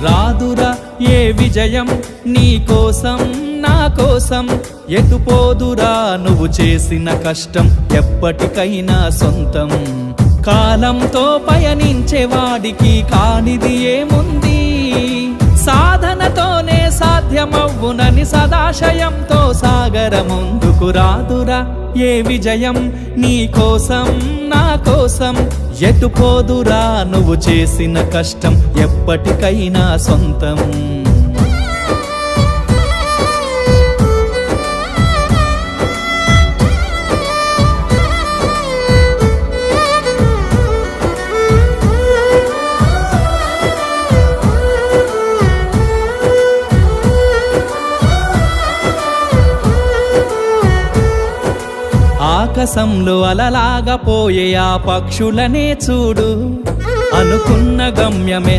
రాదురా ఏ విజయం నీ కోసం నా కోసం, ఎటుపోదురా నువ్వు చేసిన కష్టం ఎప్పటికైనా సొంతం. కాలంతో పయనించేవాడికి కానిది ఏముంది, సాధనతోనే సాధ్యమవ్వునని సదాశయంతో సాగర ముందుకు. రాదురా ఏ విజయం నీ కోసం నా కోసం, ఎటుపోదురా నువ్వు చేసిన కష్టం ఎప్పటికైనా సొంతం. ఆకాశంలో అలలాగా పోయే ఆ పక్షులనే చూడు, అనుకున్న గమ్యమే